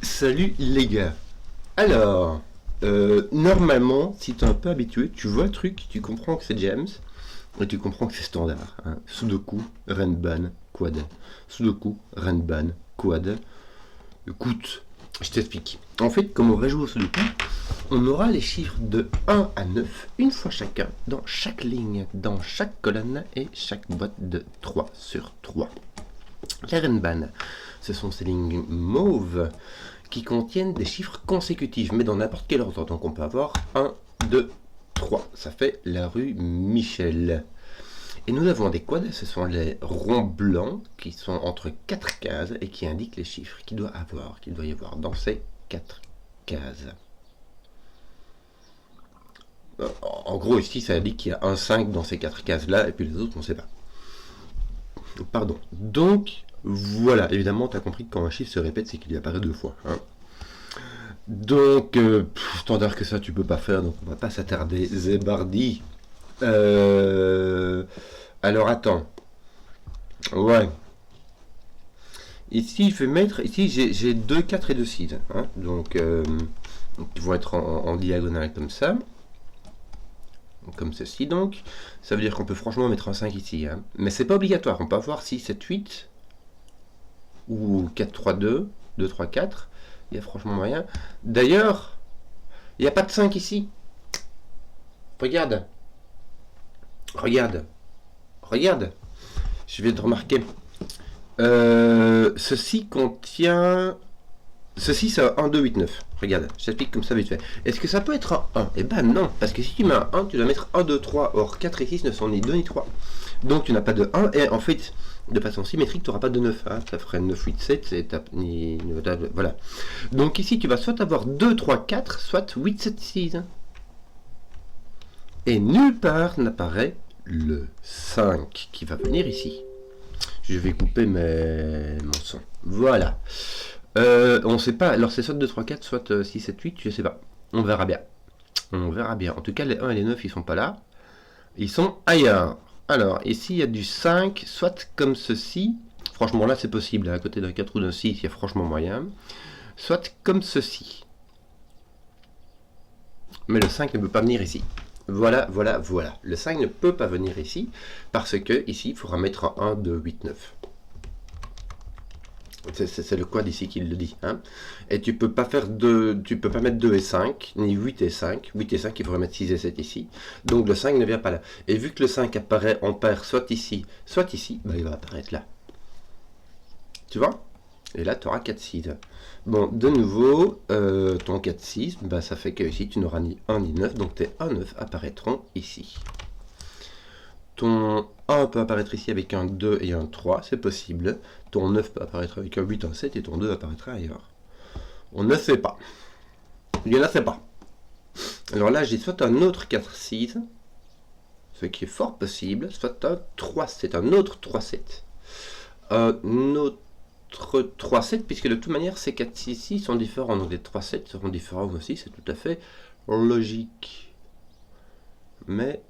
Salut les gars. Alors, normalement, si t'es un peu habitué, tu vois le truc, tu comprends que c'est James, et tu comprends que c'est standard. Hein. Sudoku, Renban, Quad. Sudoku, Renban, Quad. Écoute, je t'explique. En fait, comme on va jouer au Sudoku, on aura les chiffres de 1 à 9, une fois chacun, dans chaque ligne, dans chaque colonne et chaque boîte de 3 sur 3. Les Renban, ce sont ces lignes mauves qui contiennent des chiffres consécutifs, mais dans n'importe quel ordre. Donc on peut avoir 1, 2, 3. Ça fait la rue Michel. Et nous avons des quads, ce sont les ronds blancs qui sont entre 4 cases et qui indiquent les chiffres qu'il doit y avoir dans ces 4 cases. En gros, ici, ça indique qu'il y a un 5 dans ces 4 cases-là, et puis les autres, on ne sait pas. Pardon. Donc, voilà. Évidemment, tu as compris que quand un chiffre se répète, c'est qu'il y apparaît deux fois. Hein. Donc, standard que ça, tu peux pas faire, donc on va pas s'attarder. Zébardi. Alors, attends. Ouais. Ici, je vais mettre... Ici, j'ai 2, 4 et 2, 6. Hein. Donc, ils vont être en diagonale comme ça. Comme ceci donc, ça veut dire qu'on peut franchement mettre un 5 ici, hein. Mais c'est pas obligatoire, on peut avoir 6, 7, 8, ou 4, 3, 2, 2, 3, 4, il y a franchement moyen. D'ailleurs, il n'y a pas de 5 ici. Regarde, regarde, regarde, je viens de remarquer. Ceci contient... Ceci, c'est un 1, 2, 8, 9. Regarde, je t'explique comme ça vite fait. Est-ce que ça peut être un 1? Eh ben non, parce que si tu mets un 1, tu dois mettre 1, 2, 3. Or, 4 et 6 ne sont ni 2 ni 3. Donc, tu n'as pas de 1. Et en fait, de façon symétrique, tu n'auras pas de 9. Hein. Ça ferait 9, 8, 7. Et voilà. Donc, ici, tu vas soit avoir 2, 3, 4, soit 8, 7, 6. Et nulle part n'apparaît le 5 qui va venir ici. Je vais couper mon son. Voilà. On sait pas, alors c'est soit 2, 3, 4, soit 6, 7, 8, je sais pas. On verra bien. On verra bien. En tout cas, les 1 et les 9, ils sont pas là. Ils sont ailleurs. Alors, ici, il y a du 5, soit comme ceci. Franchement, là, c'est possible. À côté d'un 4 ou d'un 6, il y a franchement moyen. Soit comme ceci. Mais le 5 ne peut pas venir ici. Voilà, voilà, voilà. Le 5 ne peut pas venir ici, parce que ici, il faudra mettre un 1, 2, 8, 9. C'est le quad ici qui le dit. Hein. Et tu peux pas faire tu peux pas mettre 2 et 5, ni 8 et 5. 8 et 5, il faudrait mettre 6 et 7 ici. Donc le 5 ne vient pas là. Et vu que le 5 apparaît en paire soit ici, bah, il va apparaître là. Tu vois? Et là, tu auras 4, 6. Bon, de nouveau, ton 4, 6, bah, ça fait que ici, tu n'auras ni 1 ni 9. Donc tes 1, 9 apparaîtront ici. Ton 1 peut apparaître ici avec un 2 et un 3, c'est possible. Ton 9 peut apparaître avec un 8, un 7 et ton 2 apparaîtra ailleurs. On ne sait pas. Il ne sait pas. Alors là, j'ai soit un autre 4, 6, ce qui est fort possible, soit un 3, 7, un autre 3, 7. Un autre 3, 7, puisque de toute manière, ces 4, 6 ici sont différents. Donc les 3, 7 seront différents aussi, c'est tout à fait logique. Mais...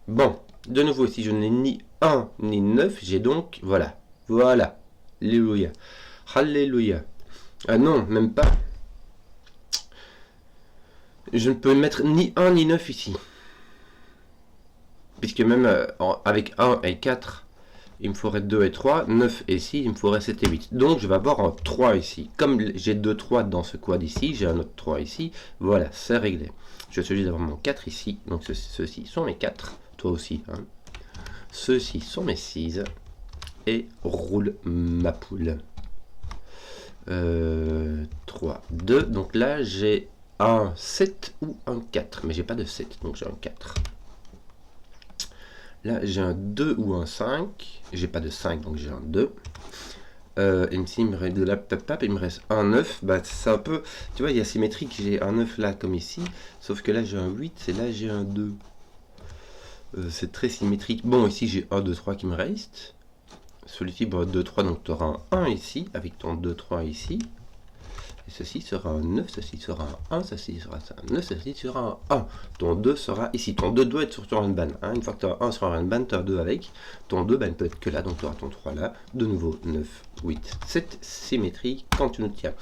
Bon, de nouveau, si je n'ai ni 1 ni 9, j'ai donc, voilà, alléluia, alléluia. Ah non, même pas. Je ne peux mettre ni 1 ni 9 ici. Puisque même avec 1 et 4, il me faudrait 2 et 3, 9 et 6, il me faudrait 7 et 8. Donc je vais avoir un 3 ici. Comme j'ai 2 3 dans ce quad ici, j'ai un autre 3 ici, voilà, c'est réglé. Je suis obligé d'avoir mon 4 ici, donc ceux-ci sont mes 4. Toi aussi. Hein. Ceux-ci sont mes 6. Et roule ma poule. 3, 2. Donc là, j'ai un 7 ou un 4. Mais j'ai pas de 7, donc j'ai un 4. Là, j'ai un 2 ou un 5. J'ai pas de 5, donc j'ai un 2. Il me reste un 9. Bah, c'est un peu... Tu vois, il y a symétrique. J'ai un 9 là, comme ici. Sauf que là, j'ai un 8. Et là, j'ai un 2. C'est très symétrique. Bon, ici j'ai 1, 2, 3 qui me reste. Celui-ci, bon, 2, 3, donc tu auras un 1 ici, avec ton 2, 3 ici. Et ceci sera un 9, ceci sera un 1, ceci sera un 9, ceci sera un 1. Ton 2 sera ici. Ton 2 doit être sur ton Renban. Hein. Une fois que tu as un sur un Renban, tu as 2 avec. Ton 2 ne peut être que là, donc tu auras ton 3 là. De nouveau, 9, 8, 7, symétrie quand tu nous tiens.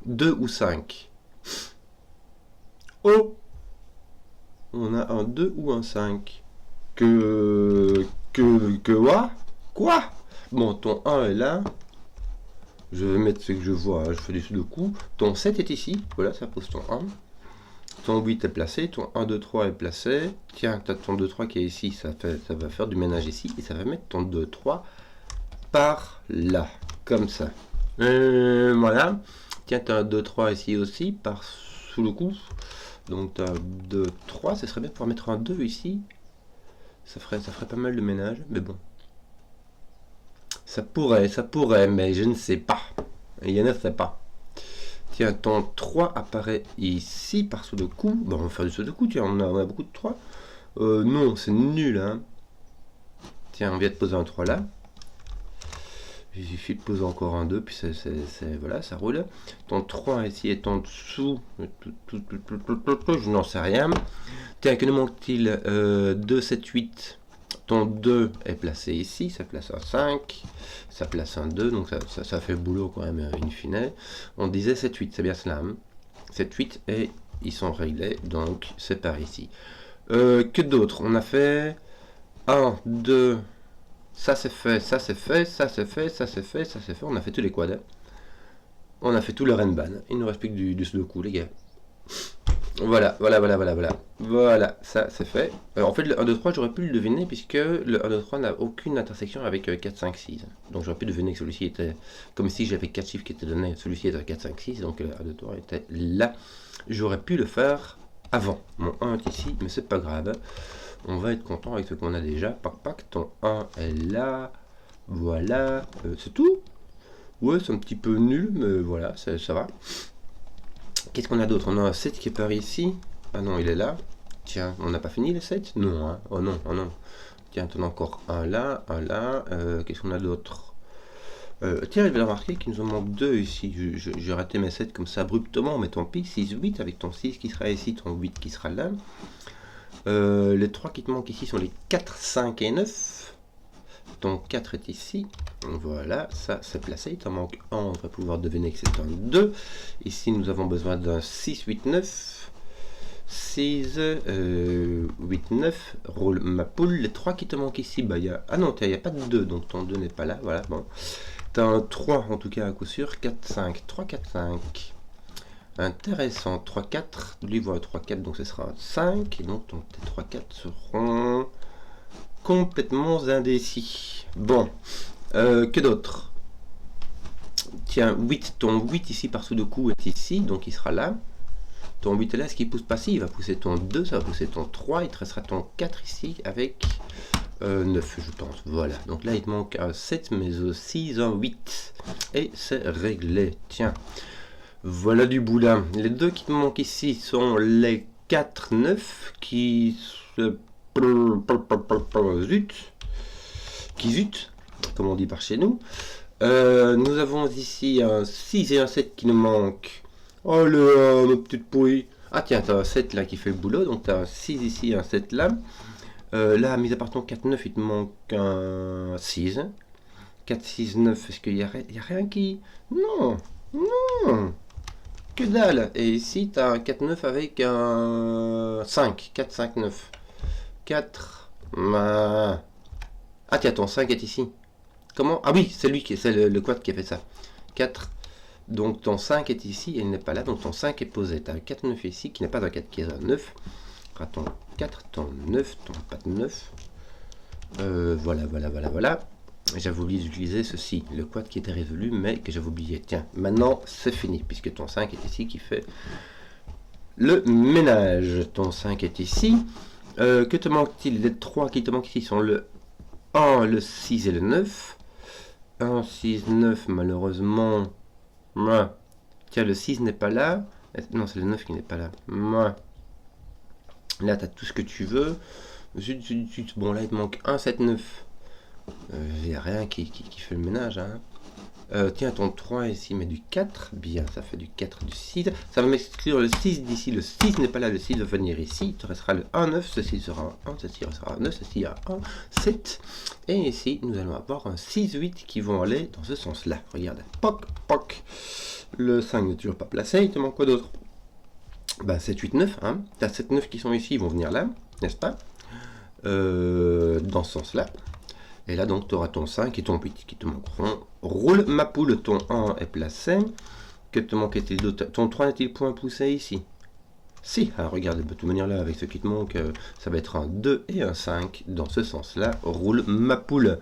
2 ou 5. Oh, on a un 2 ou un 5. Quoi? Bon, ton 1 est là. Je vais mettre ce que je vois, je fais du sudoku. Ton 7 est ici, voilà, ça pose ton 1. Ton 8 est placé, ton 1, 2, 3 est placé. Tiens, tu as ton 2, 3 qui est ici, ça va faire du ménage ici. Et ça va mettre ton 2, 3 par là, comme ça. Voilà. Tiens, tu as un 2, 3 ici aussi, par sous le coup. Donc tu as 2, 3, ce serait bien pour mettre un 2 ici. Ça ferait pas mal de ménage, mais bon. Ça pourrait, mais je ne sais pas. Il y en a, sait pas. Tiens, ton 3 apparaît ici par sudoku. Bon, on va faire du sudoku, tiens, on a beaucoup de 3. Non, c'est nul, hein. Tiens, on vient de poser un 3 là. Il suffit de poser encore un 2, puis voilà, ça roule. Ton 3 ici est en dessous. Je n'en sais rien. Tiens, que nous manque-t-il 2, 7, 8. Ton 2 est placé ici, ça place un 5, ça place un 2, donc ça fait le boulot quand même in fine. On disait 7, 8, c'est bien cela. Hein. 7, 8 et ils sont réglés, donc c'est par ici. Que d'autres? On a fait 1, 2, ça c'est fait, ça c'est fait, ça c'est fait, ça c'est fait, ça c'est fait. On a fait tous les quads. On a fait tout le Renban. Il nous reste plus que du sudoku, les gars. Voilà, ça c'est fait. En fait, le 1, 2, 3, j'aurais pu le deviner puisque le 1, 2, 3 n'a aucune intersection avec 4, 5, 6. Donc j'aurais pu deviner que celui-ci était, comme si j'avais 4 chiffres qui étaient donnés, celui-ci était 4, 5, 6, donc le 1, 2, 3 était là. J'aurais pu le faire avant. Mon 1 est ici, mais c'est pas grave. On va être content avec ce qu'on a déjà. Pac, ton 1 est là. Voilà, c'est tout. Ouais, c'est un petit peu nul, mais voilà, ça va. Qu'est-ce qu'on a d'autre? On a un 7 qui est par ici. Ah non, il est là. Tiens, on n'a pas fini le 7? Non, hein. Oh non, oh non. Tiens, on a encore un là, un là. Qu'est-ce qu'on a d'autre? Tiens, je vais remarquer qu'il nous en manque 2 ici. J'ai raté mes 7 comme ça abruptement, mais tant pis. 6, 8 avec ton 6 qui sera ici, ton 8 qui sera là. Les 3 qui te manquent ici sont les 4, 5 et 9. Ton 4 est ici. Voilà, ça c'est placé. Il t'en manque un, on va pouvoir deviner que c'est un 2. Ici, nous avons besoin d'un 6, 8, 9. 6, 8, 9. Roule ma poule. Les 3 qui te manquent ici, bah, ah non, il n'y a pas de 2, donc ton 2 n'est pas là. Voilà, bon. Tu as un 3 en tout cas à coup sûr. 4, 5. 3, 4, 5. Intéressant. 3, 4. Lui voit un 3, 4, donc ce sera un 5. Et donc, tes 3, 4 seront complètement indécis. Bon, que d'autre? Tiens, 8, ton 8 ici par sudoku est ici, donc il sera là. Ton 8 est là, ce qui pousse pas ici, il va pousser ton 2, ça va pousser ton 3, il te restera ton 4 ici avec 9, je pense. Voilà, donc là il te manque un 7, mais aussi un 8. Et c'est réglé, tiens. Voilà du boulin. Les deux qui te manquent ici sont les 4, 9 qui se... Zut, comme on dit par chez nous. Nous avons ici un 6 et un 7 qui nous manquent. Oh là, ma petite pouille. Ah tiens, tu as un 7 là qui fait le boulot, donc tu as un 6 ici et un 7 là. Là, mis à part ton 4, 9, il te manque un 6. 4, 6, 9, est-ce qu'il y a rien qui... Non, non, que dalle. Et ici, tu as un 4, 9 avec un 5. 4, 5, 9. 4. Ah tiens, ton 5 est ici. Comment? Ah oui, c'est lui qui c'est le quad qui a fait ça. 4. Donc ton 5 est ici et il n'est pas là. Donc ton 5 est posé. Tu as un 4, 9 ici qui n'est pas un 4 qui est un 9. Ton 4, ton 9, ton pas de 9. Voilà. J'avais oublié d'utiliser ceci, le quad qui était résolu, mais que j'avais oublié. Tiens, maintenant c'est fini, puisque ton 5 est ici qui fait le ménage. Ton 5 est ici. Que te manque-t-il? Les 3 qui te manquent ici sont le 1, le 6 et le 9. 1, 6, 9, malheureusement. Moi. Tiens, le 6 n'est pas là. Non, c'est le 9 qui n'est pas là. Moi. Là, tu as tout ce que tu veux. Bon, là, il te manque 1, 7, 9. Il n'y a rien qui fait le ménage. Hein. Tiens, ton 3 ici met du 4. Bien, ça fait du 4, du 6. Ça va m'exclure le 6 d'ici. Le 6 n'est pas là, le 6 va venir ici. Il te restera le 1, 9. Ceci sera un 1, ceci restera un 9, ceci a 1, 7. Et ici, nous allons avoir un 6, 8 qui vont aller dans ce sens-là. Regarde, poc, poc. Le 5 n'est toujours pas placé. Il te manque quoi d'autre? Bah, 7, 8, 9. Hein. Tu as 7, 9 qui sont ici, ils vont venir là, n'est-ce pas? Dans ce sens-là. Et là, donc, tu auras ton 5 et ton 8 qui te manqueront. Roule ma poule, ton 1 est placé. Que te manquait-il d'autre? Ton 3 n'est-il point poussé ici? Si, ah, regarde, de toute manière là, avec ce qui te manque, ça va être un 2 et un 5. Dans ce sens-là, roule ma poule.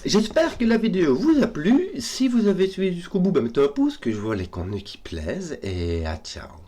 J'espère que la vidéo vous a plu. Si vous avez suivi jusqu'au bout, bah, mettez un pouce, que je vois les contenus qui plaisent. Et à ciao.